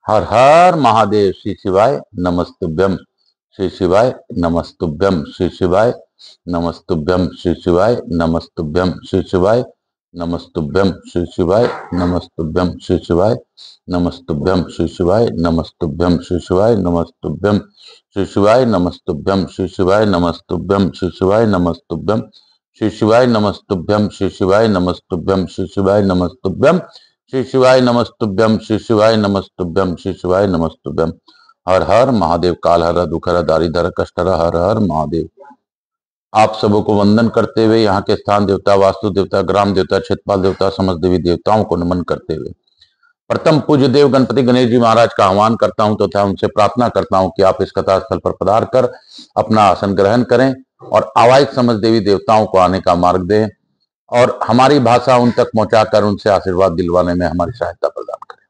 हर हर महादेव। श्री शिवाय नमस्तुभ्यम। श्री शिवाय नमस्तुभ्यम। श्री शिवाय नमस्तुभ्यम। श्री शिवाय नमस्तुभ्यम। श्री शिवाय नमस्तुभ्यम। श्री शिवाय नमस्तुभ्यम। श्री शिवाय नमस्तुभ्यम। श्री शिवाय नमस्तुभ्यम। श्री शिवाय नमस्तुभ्यम। श्री शिवाय नमस्तुभ्यम। श्री शिवाय नमस्तुभ्यम। श्री शिवाय नमस्तुभ्यम। श्री शिवाय नमस्तुभ्यम। श्री शिवाय नमस्तुभ्यम। श्री शिवाय नमस्तुभ्यम। श्री शिवाय नमस्तुभ्यम। श्री शिवाय नमस्तुभ्यम। श्री शिवाय नमस्तुभ्यम। हर हर महादेव। काल हर दुखर दारिधर कष्टर। हर हर महादेव। आप सबों को वंदन करते हुए यहाँ के स्थान देवता, वास्तु देवता, ग्राम देवता, क्षेत्रपाल देवता, समस्त देवी देवताओं को नमन करते हुए प्रथम पूज्य देव गणपति गणेश जी महाराज का आह्वान करता हूं तथा उनसे प्रार्थना करता हूं कि आप इस कथा स्थल पर पधार कर अपना आसन ग्रहण करें और आवाहित समस्त देवी देवताओं को आने का मार्ग दें और हमारी भाषा उन तक पहुंचाकर उनसे आशीर्वाद दिलवाने में हमारी सहायता प्रदान करें।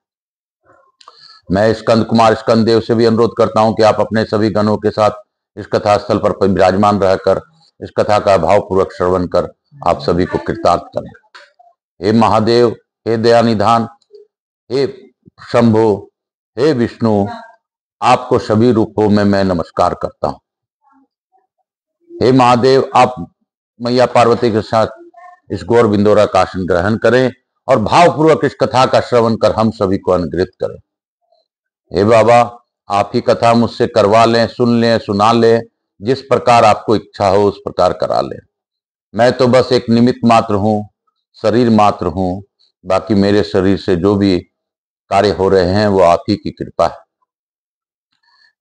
मैं स्कंद कुमार स्कंद देव से भी अनुरोध करता हूं कि आप अपने सभी गणों के साथ इस कथा स्थल पर विराजमान रहकर इस कथा का भावपूर्वक श्रवण कर आप सभी को कृतार्थ करें। हे महादेव, हे दयानिधान, हे शंभो, हे विष्णु, आपको सभी रूपों में मैं नमस्कार करता हूं। हे महादेव, आप मैया पार्वती के साथ इस गौर बिंदोरा का आसन ग्रहण करें और भावपूर्वक इस कथा का श्रवण कर हम सभी को अनुग्रहित करें। हे बाबा, आप ही कथा मुझसे करवा लें, सुन लें, सुना लें, जिस प्रकार आपको इच्छा हो उस प्रकार करा लें। मैं तो बस एक निमित्त मात्र हूं, शरीर मात्र हूं। बाकी मेरे शरीर से जो भी कार्य हो रहे हैं वो आप ही की कृपा है।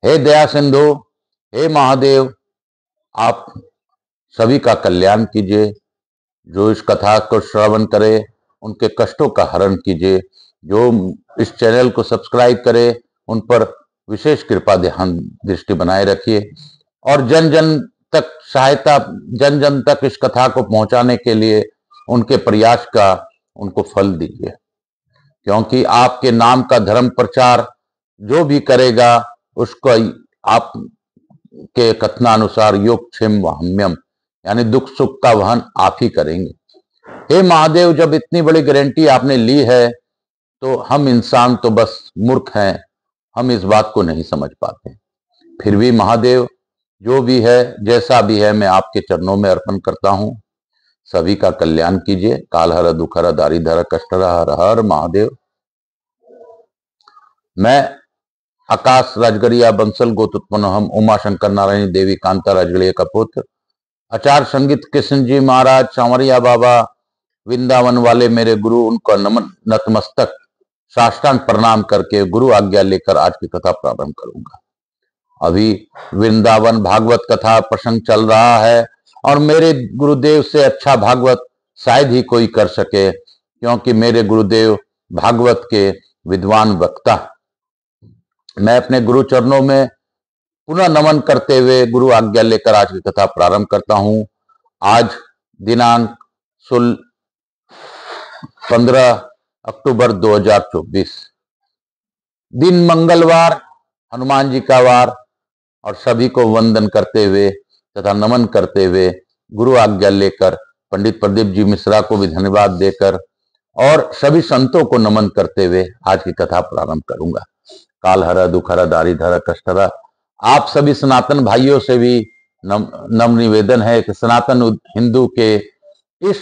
हे दया सिंधु, हे महादेव, आप सभी का कल्याण कीजिए। जो इस कथा को श्रवण करे उनके कष्टों का हरण कीजिए। जो इस चैनल को सब्सक्राइब करे उन पर विशेष कृपा ध्यान दृष्टि बनाए रखिए और जन जन तक सहायता, जन जन तक इस कथा को पहुंचाने के लिए उनके प्रयास का उनको फल दीजिए, क्योंकि आपके नाम का धर्म प्रचार जो भी करेगा उसको आप के कथनानुसार योग क्षेम वहम्यम, यानी दुख सुख का वहन आप ही करेंगे। हे महादेव, जब इतनी बड़ी गारंटी आपने ली है तो हम इंसान तो बस मूर्ख हैं, हम इस बात को नहीं समझ पाते। फिर भी महादेव, जो भी है जैसा भी है मैं आपके चरणों में अर्पण करता हूं। सभी का कल्याण कीजिए। काल हर दुखर दारिधर कष्टर। हर हर महादेव। मैं आकाश राजगरिया बंसल गोत्रोत्पन्न हम उमा शंकर नारायणी देवी कांता राजगड़िया का पुत्र आचार्य संगीत कृष्ण जी महाराज सांवरिया बाबा वृंदावन वाले मेरे गुरु, उनको नमन नतमस्तक साष्टांग प्रणाम करके गुरु आज्ञा लेकर आज की कथा प्रारंभ करूंगा। अभी वृंदावन भागवत कथा प्रसंग चल रहा है और मेरे गुरुदेव से अच्छा भागवत शायद ही कोई कर सके, क्योंकि मेरे गुरुदेव भागवत के विद्वान वक्ता। मैं अपने गुरु चरणों में पुनः नमन करते हुए गुरु आज्ञा लेकर आज की कथा प्रारंभ करता हूं। आज दिनांक 15 अक्टूबर 2024, दिन मंगलवार, हनुमान जी का वार, और सभी को वंदन करते हुए तथा नमन करते हुए गुरु आज्ञा लेकर पंडित प्रदीप जी मिश्रा को भी धन्यवाद देकर और सभी संतों को नमन करते हुए आज की कथा प्रारंभ करूंगा। काल हर दुखर दारिधर कष्टरा। आप सभी सनातन भाइयों से भी नम निवेदन है कि सनातन हिंदू के इस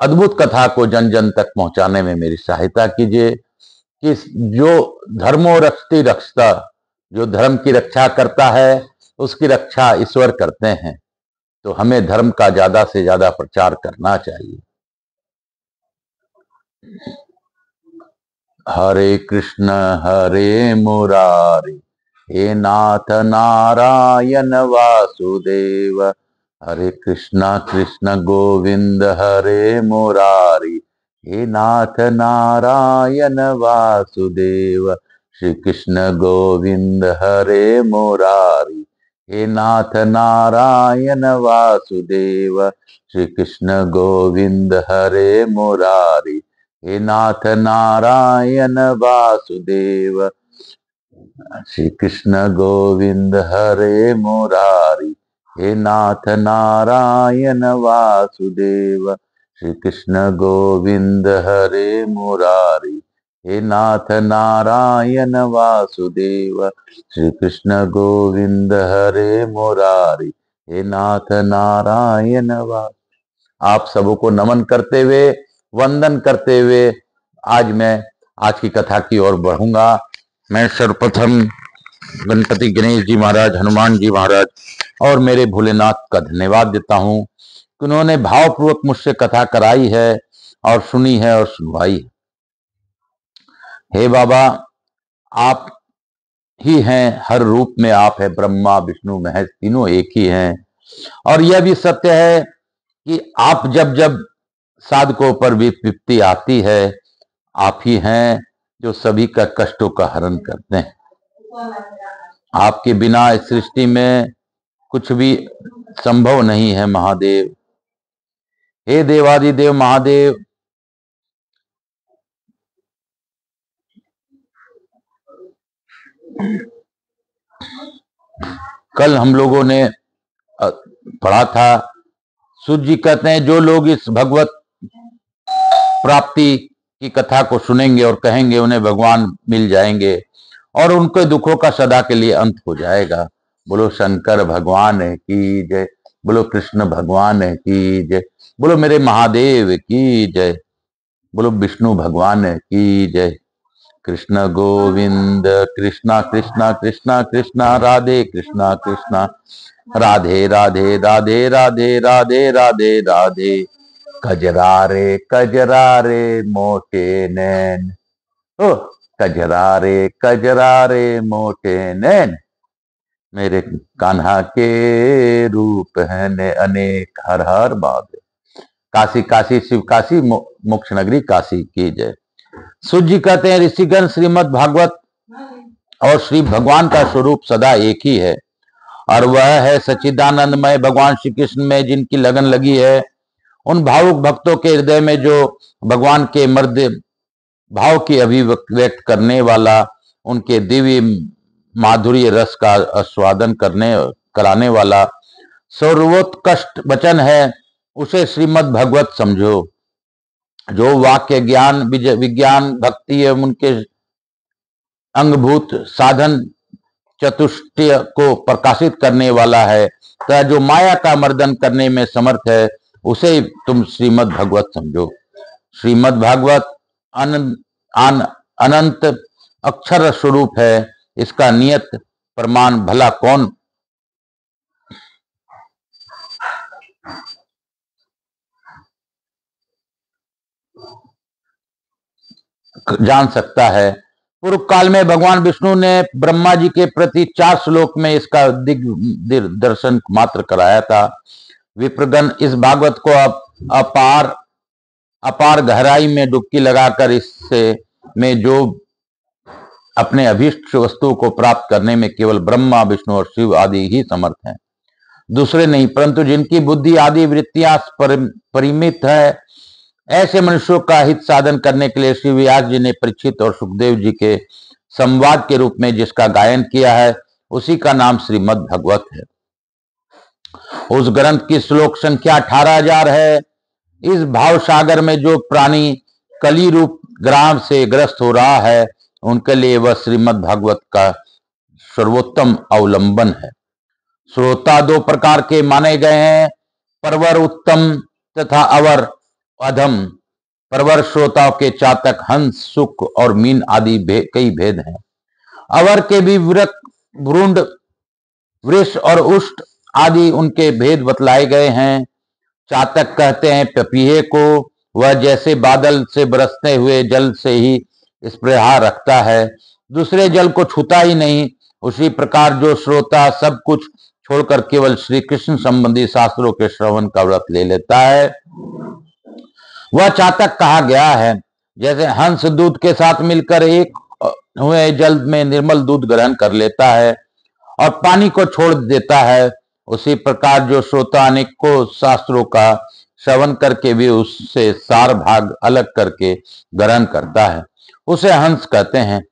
अद्भुत कथा को जन जन तक पहुंचाने में मेरी सहायता कीजिए कि जो धर्मो रक्षति रक्षता, जो धर्म की रक्षा करता है उसकी रक्षा ईश्वर करते हैं, तो हमें धर्म का ज्यादा से ज्यादा प्रचार करना चाहिए। हरे हरे मुरारी, हे नाथ नारायण वासुदेव। हरे कृष्ण गोविंद हरे मुरारी, हे नाथ नारायण वासुदेव। श्री कृष्ण गोविंद हरे मुरारी, हे नाथ नारायण वासुदेव। श्री कृष्ण गोविंद हरे मुरारी, हे नाथ नारायण वासुदेव। श्री कृष्ण गोविंद हरे मुरारी, हे नाथ नारायण वासुदेव। श्री कृष्ण गोविंद हरे मुरारी, हे नाथ नारायण वासुदेव, श्री कृष्ण गोविंद हरे मुरारी, हे नाथ नारायण वासुदेव। आप सबको नमन करते हुए, वंदन करते हुए आज की कथा की ओर बढ़ूंगा। मैं सर्वप्रथम गणपति गणेश जी महाराज, हनुमान जी महाराज और मेरे भोलेनाथ का धन्यवाद देता हूं कि उन्होंने भावपूर्वक मुझसे कथा कराई है और सुनी है और सुनवाई है। हे बाबा, आप ही हैं, हर रूप में आप है, ब्रह्मा विष्णु महेश तीनों एक ही हैं। और यह भी सत्य है कि आप जब जब साधकों पर विपत्ति आती है, आप ही हैं जो सभी का कष्टों का हरण करते हैं। आपके बिना इस सृष्टि में कुछ भी संभव नहीं है महादेव। हे देवादिदेव महादेव, कल हम लोगों ने पढ़ा था, सूर्य जी कहते हैं जो लोग इस भगवत प्राप्ति की कथा को सुनेंगे और कहेंगे उन्हें भगवान मिल जाएंगे और उनके दुखों का सदा के लिए अंत हो जाएगा। बोलो शंकर भगवान की जय, बोलो कृष्ण भगवान की जय, बोलो मेरे महादेव की जय, बोलो विष्णु भगवान की जय। कृष्ण गोविंद कृष्णा कृष्णा कृष्णा कृष्णा राधे कृष्णा कृष्णा राधे राधे राधे राधे राधे राधे राधे। कजरारे मोटे नैन, ओ कजरारे मोटे नैन, मेरे कान्हा के रूप हैं अनेक, हर हर महादेव। काशी काशी शिव काशी, मोक्ष नगरी काशी की जय। सूर्य जी कहते हैं ऋषिगण, श्रीमद् भागवत और श्री भगवान का स्वरूप सदा एक ही है और वह है सच्चिदानंदमय भगवान श्री कृष्ण में जिनकी लगन लगी है। उन भावुक भक्तों के हृदय में जो भगवान के मर्द भाव की अभिव्यक्त करने वाला, उनके दिव्य माधुर्य रस का आस्वादन कराने वाला सर्वोत्कृष्ट वचन है, उसे श्रीमद् भगवत समझो। जो वाक्य ज्ञान विज्ञान भक्ति एवं उनके अंगभूत साधन चतुष्टय को प्रकाशित करने वाला है, तथा जो माया का मर्दन करने में समर्थ है, उसे तुम श्रीमद् भगवत समझो। श्रीमद् भागवत अनंत अक्षर स्वरूप है, इसका नियत प्रमाण भला कौन जान सकता है। पूर्व काल में भगवान विष्णु ने ब्रह्मा जी के प्रति 4 श्लोक में इसका दर्शन मात्र कराया था। विप्रगण इस भागवत को अपार गहराई में डुबकी लगाकर इससे में जो अपने अभीष्ट वस्तु को प्राप्त करने में केवल ब्रह्मा विष्णु और शिव आदि ही समर्थ हैं, दूसरे नहीं। परंतु जिनकी बुद्धि आदि वृत्तियां परिमित है, ऐसे मनुष्यों का हित साधन करने के लिए श्री व्यास जी ने परीक्षित और सुखदेव जी के संवाद के रूप में जिसका गायन किया है, उसी का नाम श्रीमद् भगवत है। उस ग्रंथ की श्लोक संख्या 18,000 है। इस भाव सागर में जो प्राणी कली रूप ग्राम से ग्रस्त हो रहा है, उनके लिए वह श्रीमद् भागवत का सर्वोत्तम अवलंबन है। श्रोता 2 प्रकार के माने गए हैं, परवर उत्तम तथा अवर अधम। परवर श्रोताओं के चातक हंस, सुख और मीन आदि कई भेद हैं। अवर के भी भ्रूंड, वृष और उष्ट आदि उनके भेद बतलाए गए हैं। चातक कहते हैं पपीहे को, वह जैसे बादल से बरसते हुए जल से ही स्पृहा रखता है, दूसरे जल को छूता ही नहीं। उसी प्रकार जो श्रोता सब कुछ छोड़कर केवल श्री कृष्ण संबंधी शास्त्रों के श्रवण का व्रत ले लेता है, वह चातक कहा गया है। जैसे हंस दूध के साथ मिलकर एक हुए जल में निर्मल दूध ग्रहण कर लेता है और पानी को छोड़ देता है, उसी प्रकार जो श्रोता अनेकों शास्त्रों का श्रवण करके भी उससे सार भाग अलग करके ग्रहण करता है, उसे हंस कहते हैं।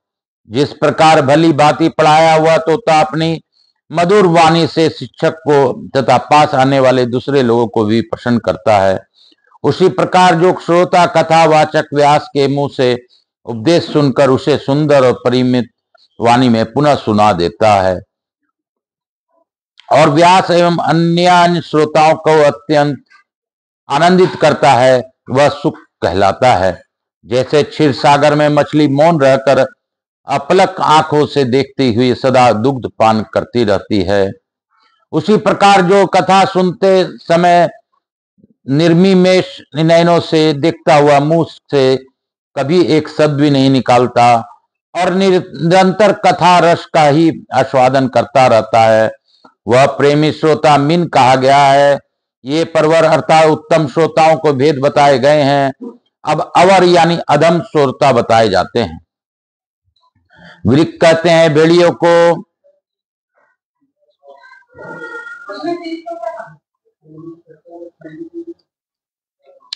जिस प्रकार भली भांति पढ़ाया हुआ तोता अपनी मधुर वाणी से शिक्षक को तथा पास आने वाले दूसरे लोगों को भी प्रसन्न करता है, उसी प्रकार जो श्रोता कथावाचक व्यास के मुंह से उपदेश सुनकर उसे सुंदर और परिमित वाणी में पुनः सुना देता है और व्यास एवं अन्य श्रोताओं को अत्यंत आनंदित करता है, वह सुख कहलाता है। जैसे क्षीर सागर में मछली मौन रहकर अपलक आंखों से देखती हुई सदा दुग्ध पान करती रहती है, उसी प्रकार जो कथा सुनते समय निर्मिमेष नयनों से देखता हुआ मुंह से कभी एक शब्द भी नहीं निकालता और निरंतर कथा रस का ही आस्वादन करता रहता है, वह प्रेमी श्रोता मिन कहा गया है। ये परवर अर्थात उत्तम श्रोताओं को भेद बताए गए हैं। अब अवर यानी अधम श्रोता बताए जाते हैं। वृक्क कहते हैं भेड़ियों को,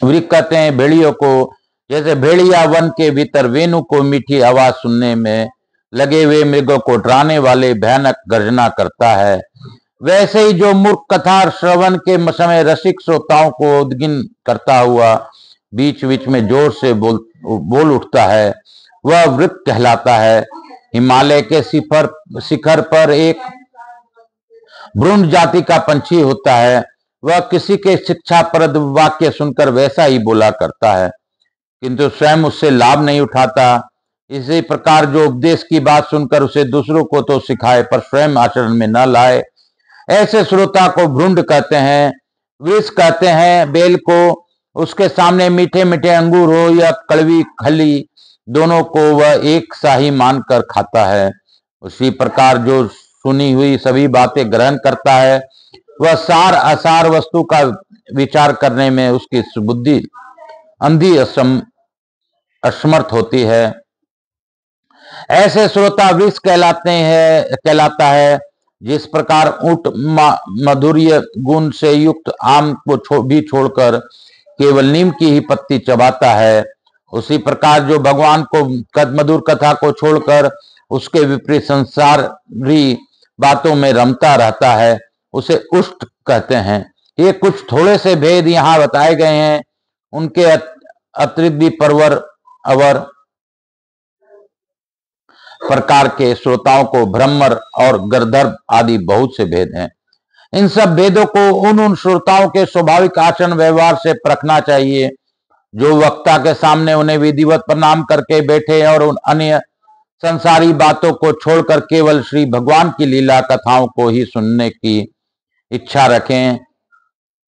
वृक्क कहते हैं भेड़ियों को, जैसे भेड़िया वन के भीतर वेणु को मीठी आवाज सुनने में लगे हुए मृगों को डराने वाले भयानक गर्जना करता है, वैसे ही जो मूर्ख कथा श्रवण के समय रसिक श्रोताओं को उद्गिन करता हुआ बीच बीच में जोर से बोल उठता है, वह वृक्क कहलाता है। हिमालय के शिखर पर एक भ्रूण जाति का पंछी होता है, वह किसी के शिक्षाप्रद वाक्य सुनकर वैसा ही बोला करता है, किंतु स्वयं उससे लाभ नहीं उठाता। इसी प्रकार जो उपदेश की बात सुनकर उसे दूसरों को तो सिखाए पर स्वयं आचरण में न लाए, ऐसे श्रोता को भ्रूण कहते हैं। वृष कहते हैं बेल को, उसके सामने मीठे मीठे अंगूर हो या कड़वी खली, दोनों को वह एक सा ही मानकर खाता है। उसी प्रकार जो सुनी हुई सभी बातें ग्रहण करता है, वह सार असार वस्तु का विचार करने में उसकी बुद्धि अंधी असमर्थ होती है। ऐसे श्रोता वृष कहलाता है। जिस प्रकार ऊंट मधुर्य गुण से युक्त आम को भी छोड़कर केवल नीम की ही पत्ती चबाता है, उसी प्रकार जो भगवान को मधुर कथा को छोड़कर उसके विपरीत संसारी बातों में रमता रहता है, उसे उष्ट कहते हैं। ये कुछ थोड़े से भेद यहाँ बताए गए हैं। उनके अतिरिक्त भी परवर अवर प्रकार के श्रोताओं को भ्रमर और गर्दर्भ आदि बहुत से भेद हैं। इन सब भेदों को उन श्रोताओं के स्वाभाविक आचरण व्यवहार से परखना चाहिए, जो वक्ता के सामने उन्हें विधिवत प्रणाम करके बैठे और उन अन्य संसारी बातों को छोड़कर केवल श्री भगवान की लीला कथाओं को ही सुनने की इच्छा रखें,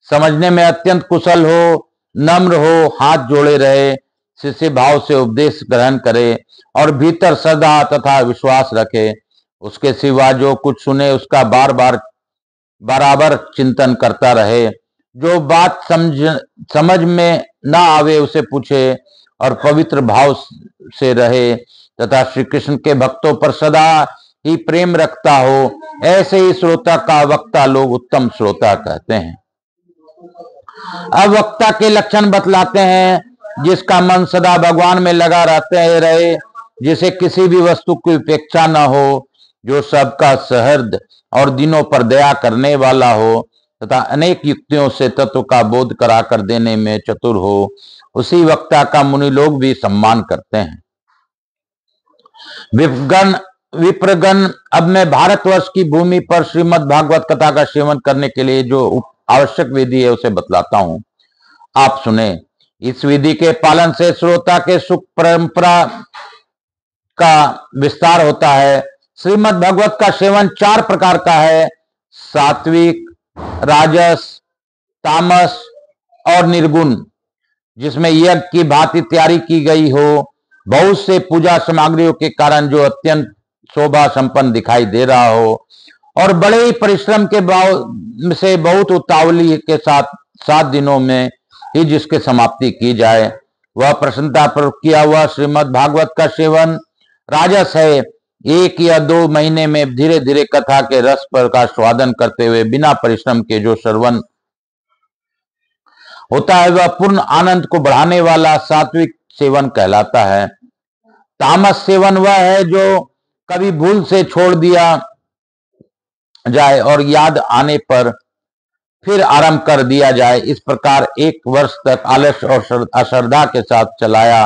समझने में अत्यंत कुशल हो, नम्र हो, हाथ जोड़े रहे, शिष्य भाव से उपदेश ग्रहण करे और भीतर सदा तथा विश्वास रखे। उसके सिवा जो कुछ सुने उसका बराबर चिंतन करता रहे। जो बात समझ में ना आवे उसे पूछे और पवित्र भाव से रहे तथा श्री कृष्ण के भक्तों पर सदा ही प्रेम रखता हो, ऐसे ही श्रोता का वक्ता लोग उत्तम श्रोता कहते हैं। अब वक्ता के लक्षण बतलाते हैं। जिसका मन सदा भगवान में लगा रहे, जिसे किसी भी वस्तु की उपेक्षा न हो, जो सबका सहृद और दिनों पर दया करने वाला हो तथा अनेक युक्तियों से तत्व का बोध कराकर देने में चतुर हो, उसी वक्ता का मुनि लोग भी सम्मान करते हैं। विप्रगण, अब मैं भारतवर्ष की भूमि पर श्रीमद् भागवत कथा का सेवन करने के लिए जो आवश्यक विधि है उसे बतलाता हूं, आप सुने। इस विधि के पालन से श्रोता के सुख परंपरा का विस्तार होता है। श्रीमद् भागवत का सेवन 4 प्रकार का है, सात्विक, राजस, तामस और निर्गुण, जिसमें यज्ञ की भांति तैयारी की गई हो, बहुत से पूजा सामग्रियों के कारण जो अत्यंत शोभा संपन्न दिखाई दे रहा हो और बड़े ही परिश्रम के से बहुत उतावली के साथ 7 दिनों में ही जिसके समाप्ति की जाए, वह प्रसन्नता पर किया हुआ श्रीमद् भागवत का सेवन राजस है। 1 या 2 महीने में धीरे धीरे कथा के रस पर का स्वादन करते हुए बिना परिश्रम के जो श्रवण होता है, वह पूर्ण आनंद को बढ़ाने वाला सात्विक सेवन कहलाता है। तामस सेवन वह है जो कभी भूल से छोड़ दिया जाए और याद आने पर फिर आरंभ कर दिया जाए। इस प्रकार 1 वर्ष तक आलस्य और अश्रद्धा के साथ चलाया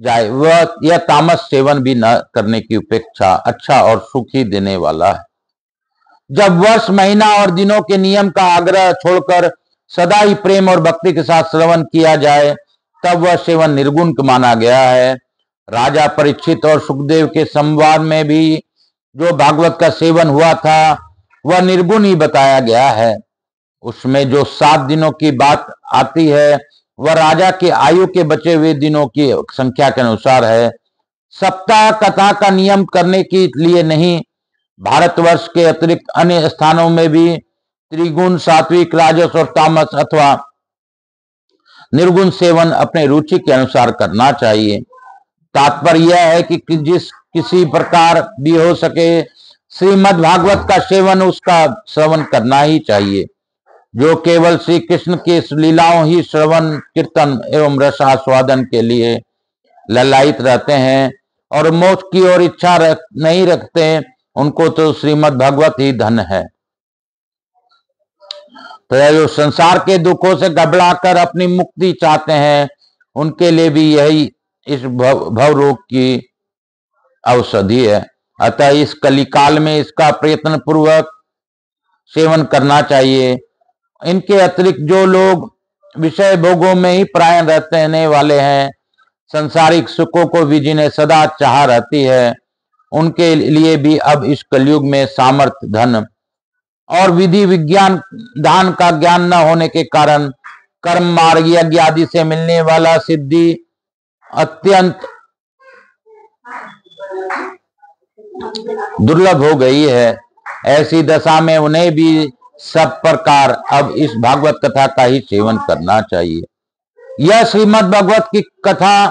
जाए। वह यह तामस सेवन भी न करने की अपेक्षा अच्छा और सुखी देने वाला है। जब वर्ष, महीना और दिनों के नियम का आग्रह छोड़कर सदा ही प्रेम और भक्ति के साथ श्रवण किया जाए, तब वह सेवन निर्गुण माना गया है। राजा परीक्षित और सुखदेव के संवाद में भी जो भागवत का सेवन हुआ था वह निर्गुण ही बताया गया है। उसमें जो 7 दिनों की बात आती है वह राजा के आयु के बचे हुए दिनों की संख्या के अनुसार है। सप्ताह कथा का नियम करने के लिए नहीं, भारतवर्ष के अतिरिक्त अन्य स्थानों में भी त्रिगुण, सात्विक, राजस और तामस अथवा निर्गुण सेवन अपने रुचि के अनुसार करना चाहिए। तात्पर्य यह है कि किसी प्रकार भी हो सके श्रीमद् भागवत का सेवन, उसका श्रवण करना ही चाहिए। जो केवल श्री कृष्ण की लीलाओं ही श्रवण, कीर्तन एवं रसास्वादन के लिए ललायित रहते हैं और मोक्ष की ओर इच्छा नहीं रखते, उनको तो श्रीमद् भागवत ही धन है। तो जो संसार के दुखों से घबराकर अपनी मुक्ति चाहते हैं, उनके लिए भी यही इस भव रोग की औषधि है। अतः इस कलिकाल में इसका प्रयत्न पूर्वक सेवन करना चाहिए। इनके अतिरिक्त जो लोग विषय भोगों में ही प्रायण रहने वाले हैं, संसारिक सुखों को भी जिन्हें सदा चाह रहती है, उनके लिए भी अब इस कलयुग में सामर्थ्य, धन और विधि विज्ञान दान का ज्ञान न होने के कारण कर्म मार्ग, यज्ञ आदि से मिलने वाला सिद्धि अत्यंत दुर्लभ हो गई है। ऐसी दशा में उन्हें भी सब प्रकार अब इस भागवत कथा का ही सेवन करना चाहिए। यह श्रीमद् भागवत की कथा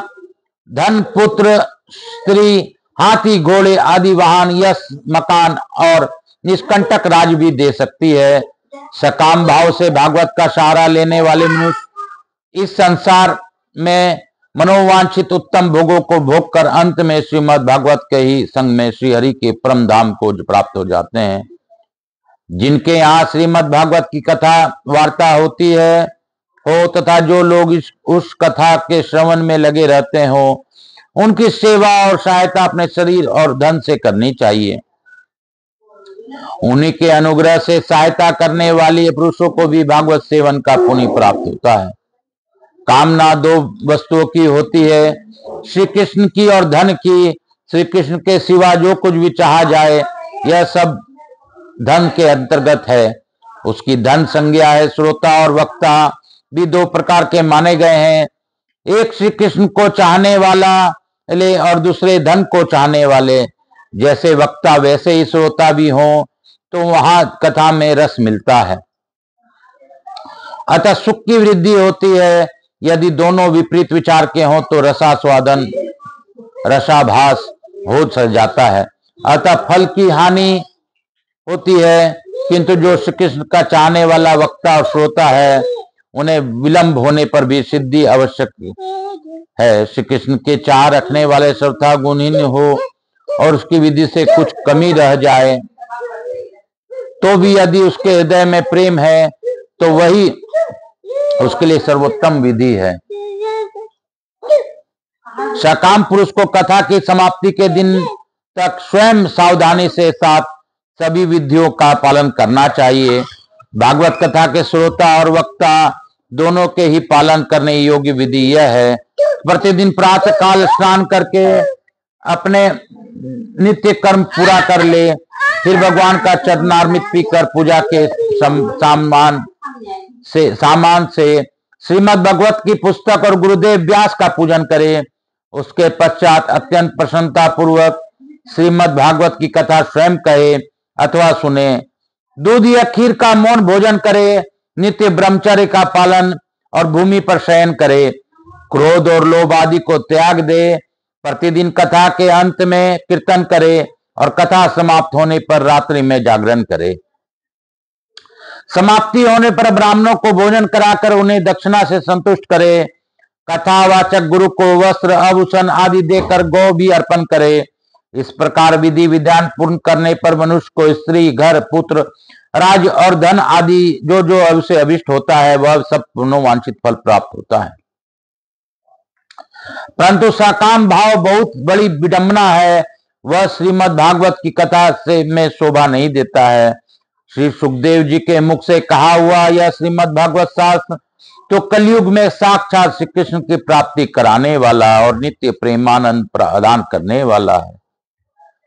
धन, पुत्र, स्त्री, हाथी, घोड़े आदि वाहन, यश, मकान और निष्कंटक राज भी दे सकती है। सकाम भाव से भागवत का सहारा लेने वाले मनुष्य इस संसार में मनोवांछित उत्तम भोगों को भोग कर अंत में श्रीमद् भागवत के ही संग में श्री हरि के परम धाम को प्राप्त हो जाते हैं। जिनके यहाँ श्रीमद् भागवत की कथा वार्ता होती है हो तथा जो लोग उस कथा के श्रवण में लगे रहते हो, उनकी सेवा और सहायता अपने शरीर और धन से करनी चाहिए। उन्हीं के अनुग्रह से सहायता करने वाली पुरुषों को भी भागवत सेवन का पुण्य प्राप्त होता है। कामना 2 वस्तुओं की होती है, श्री कृष्ण की और धन की। श्री कृष्ण के सिवा जो कुछ भी चाहा जाए यह सब धन के अंतर्गत है। उसकी धन संज्ञा है। श्रोता और वक्ता भी 2 प्रकार के माने गए हैं, एक श्री कृष्ण को चाहने वाला और दूसरे धन को चाहने वाले। जैसे वक्ता वैसे ही श्रोता भी हो तो वहां कथा में रस मिलता है, अतः सुख की वृद्धि होती है। यदि दोनों विपरीत विचार के हों तो रसास्वादन, रसाभास हो जाता है, अतः फल की हानि होती है। किंतु जो श्री कृष्ण का चाहने वाला वक्ता और श्रोता है, उन्हें विलंब होने पर भी सिद्धि आवश्यक है। श्री कृष्ण के चाह रखने वाले श्रद्धा गुणहीन हो और उसकी विधि से कुछ कमी रह जाए तो भी यदि उसके हृदय में प्रेम है तो वही उसके लिए सर्वोत्तम विधि है। सकाम पुरुष को कथा की समाप्ति के दिन तक स्वयं सावधानी से साथ सभी विधियों का पालन करना चाहिए। भागवत कथा के श्रोता और वक्ता दोनों के ही पालन करने योग्य विधि यह है, प्रतिदिन प्रातः काल स्नान करके अपने नित्य कर्म पूरा कर ले, फिर भगवान का चरणामृत पीकर पूजा के सामान से श्रीमद् भागवत की पुस्तक और गुरुदेव व्यास का पूजन करे। उसके पश्चात अत्यंत प्रसन्नता पूर्वक श्रीमद् भागवत की कथा स्वयं कहे अथवा सुने। दूध या खीर का मौन भोजन करे, नित्य ब्रह्मचर्य का पालन और भूमि पर शयन करे। क्रोध और लोभ आदि को त्याग दे। प्रतिदिन कथा के अंत में कीर्तन करे और कथा समाप्त होने पर रात्रि में जागरण करे। समाप्ति होने पर ब्राह्मणों को भोजन कराकर उन्हें दक्षिणा से संतुष्ट करे। कथावाचक गुरु को वस्त्र, आभूषण आदि देकर गौ भी अर्पण करे। इस प्रकार विधि विधान पूर्ण करने पर मनुष्य को स्त्री, घर, पुत्र, राज और धन आदि जो जो से अभिष्ट होता है वह सब मनोवांछित फल प्राप्त होता है। परंतु साकाम भाव बहुत बड़ी विडंबना है, वह श्रीमद् भागवत की कथा से में शोभा नहीं देता है। श्री सुखदेव जी के मुख से कहा हुआ यह श्रीमद् भागवत शास्त्र तो कलयुग में साक्षात श्री कृष्ण की प्राप्ति कराने वाला और नित्य प्रेमानंद प्रदान करने वाला है।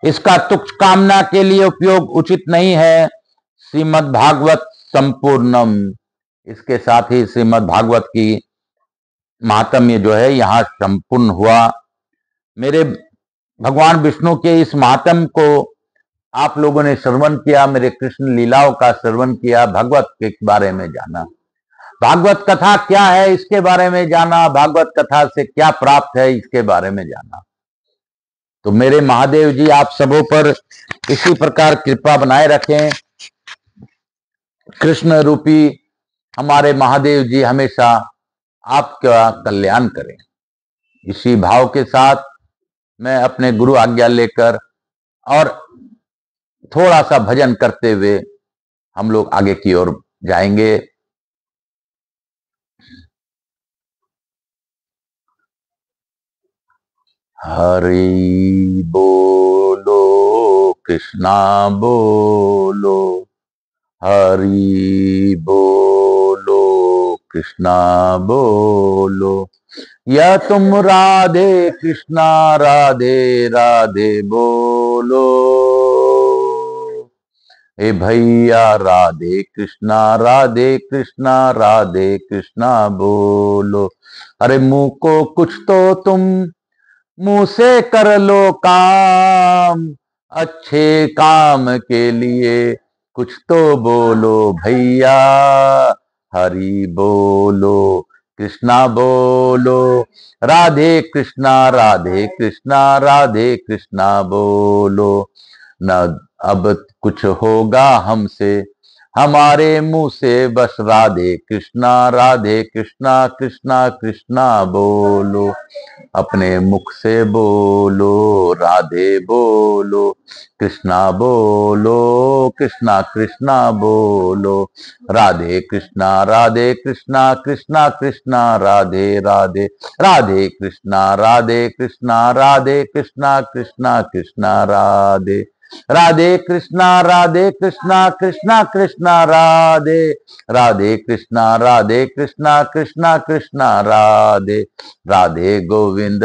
इसका तुच्छ कामना के लिए उपयोग उचित नहीं है। श्रीमद् भागवत संपूर्णम, इसके साथ ही श्रीमद् भागवत की महात्म्य जो है यहाँ संपूर्ण हुआ। मेरे भगवान विष्णु के इस महात्म्य को आप लोगों ने श्रवण किया, मेरे कृष्ण लीलाओं का श्रवण किया, भागवत के बारे में जाना, भागवत कथा क्या है इसके बारे में जाना, भागवत कथा से क्या प्राप्त है इसके बारे में जाना। तो मेरे महादेव जी आप सबों पर इसी प्रकार कृपा बनाए रखें। कृष्ण रूपी हमारे महादेव जी हमेशा आपका कल्याण करें। इसी भाव के साथ मैं अपने गुरु आज्ञा लेकर और थोड़ा सा भजन करते हुए हम लोग आगे की ओर जाएंगे। हरि बोलो कृष्णा बोलो, हरि बोलो कृष्णा बोलो, या तुम राधे कृष्णा राधे राधे बोलो, ए भैया राधे कृष्णा राधे कृष्णा बोलो। अरे मुंह को कुछ तो तुम मुंह से कर लो काम, अच्छे काम के लिए कुछ तो बोलो भैया। हरि बोलो कृष्णा बोलो, राधे कृष्णा राधे कृष्णा बोलो। न अब कुछ होगा हमसे हमारे मुंह से, बस राधे कृष्णा कृष्णा कृष्णा बोलो। अपने मुख से बोलो राधे बोलो, कृष्णा बोलो कृष्णा कृष्णा बोलो, राधे कृष्णा कृष्णा कृष्णा राधे राधे, राधे कृष्णा कृष्णा कृष्णा राधे, राधे कृष्णा कृष्णा कृष्णा राधे, राधे कृष्णा कृष्णा राधे, राधे गोविंद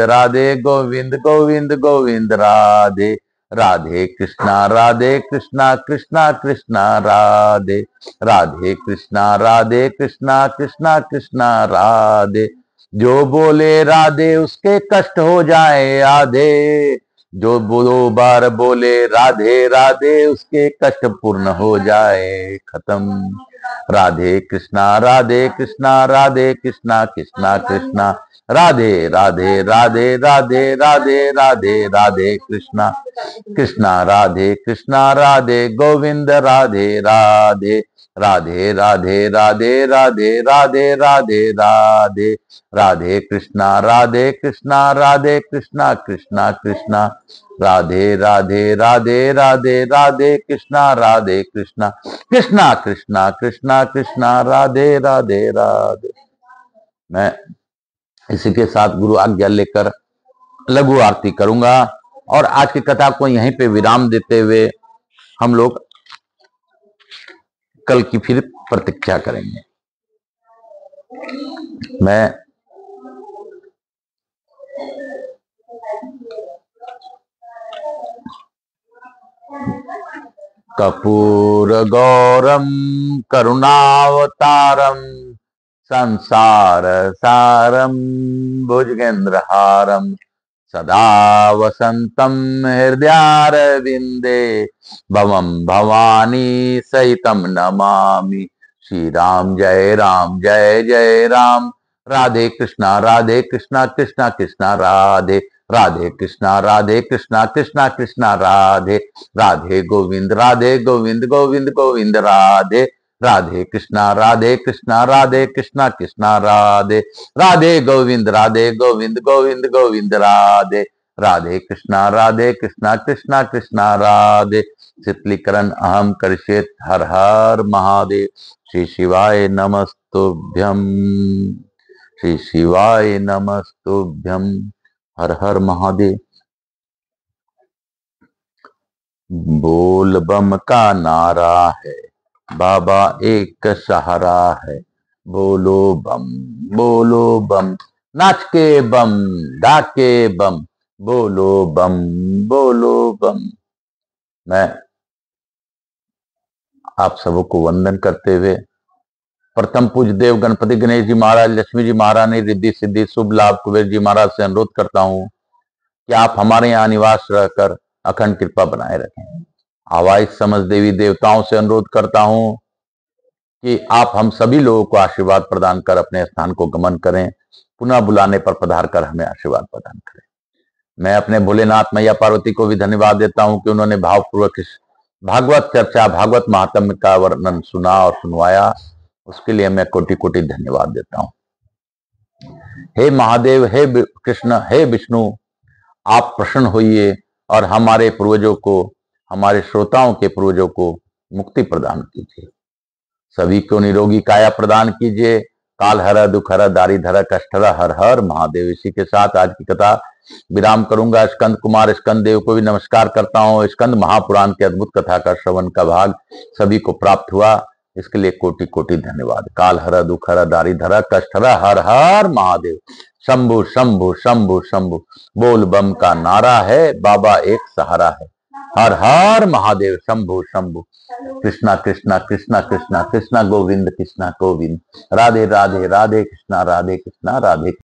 गोविंद गोविंद राधे, राधे कृष्णा कृष्णा राधे, राधे कृष्णा कृष्णा राधे। जो बोले राधे उसके कष्ट हो जाए आधे, जो दो बार बोले राधे राधे उसके कष्ट पूर्ण हो जाए खत्म। राधे कृष्णा कृष्णा कृष्णा राधे राधे राधे राधे राधे राधे राधे कृष्णा कृष्णा राधे गोविंद राधे राधे, राधे राधे राधे राधे राधे राधे राधे, राधे कृष्णा कृष्णा कृष्णा राधे राधे राधे राधे राधे कृष्णा कृष्णा कृष्णा कृष्णा कृष्णा कृष्णा राधे राधे राधे। मैं इसी के साथ गुरु आज्ञा लेकर लघु आरती करूंगा और आज की कथा को यहीं पे विराम देते हुए हम लोग कल की फिर प्रतीक्षा करेंगे। मैं कर्पूर गौरम करुणावतारम संसार सारम भुजगेंद्रहारम सदा वसंतम हृदयारविंदे भवम भवानी सहितम नमामि। श्री राम जय राम, राधे कृष्णा कृष्णा कृष्णा राधे, राधे कृष्णा कृष्णा राधे, राधे गोविंद गोविंद राधे, राधे कृष्णा कृष्णा राधे, राधे गोविंद गोविंद राधे, राधे कृष्णा कृष्णा राधे। शीतलीकरण अहम करिष्ये। हर हर महादेव। श्री शिवाय नमस्तुभ्यम। श्री शिवाय नमस्तुभ्यम। हर हर महादेव। बोल बम का नारा है, बाबा एक सहारा है। बोलो बम, बोलो बम, नाच के बम, डाके बम, बोलो बम, बोलो बम। मैं आप सबको वंदन करते हुए प्रथम पूज्य देव गणपति गणेश जी महाराज, लक्ष्मी जी महारानी, रिद्धि सिद्धि शुभ लाभ कुबेर जी महाराज से अनुरोध करता हूं कि आप हमारे यहाँ निवास रहकर अखंड कृपा बनाए रखें। आवाज समझ देवी देवताओं से अनुरोध करता हूं कि आप हम सभी लोगों को आशीर्वाद प्रदान कर अपने स्थान को गमन करें, पुनः बुलाने पर पधार कर हमें आशीर्वाद प्रदान करें। मैं अपने भोलेनाथ मैया पार्वती को भी धन्यवाद देता हूं कि उन्होंने भावपूर्वक इस भागवत चर्चा, भागवत महात्म्य का वर्णन सुना और सुनवाया। उसके लिए मैं कोटि कोटि धन्यवाद देता हूं। हे महादेव, हे कृष्ण, हे विष्णु, आप प्रसन्न होइए और हमारे पूर्वजों को, हमारे श्रोताओं के पूर्वजों को मुक्ति प्रदान कीजिए। सभी को निरोगी काया प्रदान कीजिए। काल हर, दुख हर, दारी धर, कष्ट हर। हर हर महादेव। इसी के साथ आज की कथा विराम करूंगा। स्कंद कुमार स्कंद देव को भी नमस्कार करता हूँ। स्कंद महापुराण के अद्भुत कथा का श्रवण का भाग सभी को प्राप्त हुआ, इसके लिए कोटि कोटि धन्यवाद। काल हर, दुख हर, दारी धर, कष्ट हर। हर हर महादेव। शंभु शंभु शंभु शंभु। बोल बम का नारा है, बाबा एक सहारा है। हर हर महादेव। शंभु शंभु। कृष्णा कृष्णा कृष्णा कृष्णा कृष्णा गोविंद कृष्णा गोविंद। राधे राधे राधे कृष्णा राधे कृष्णा राधे।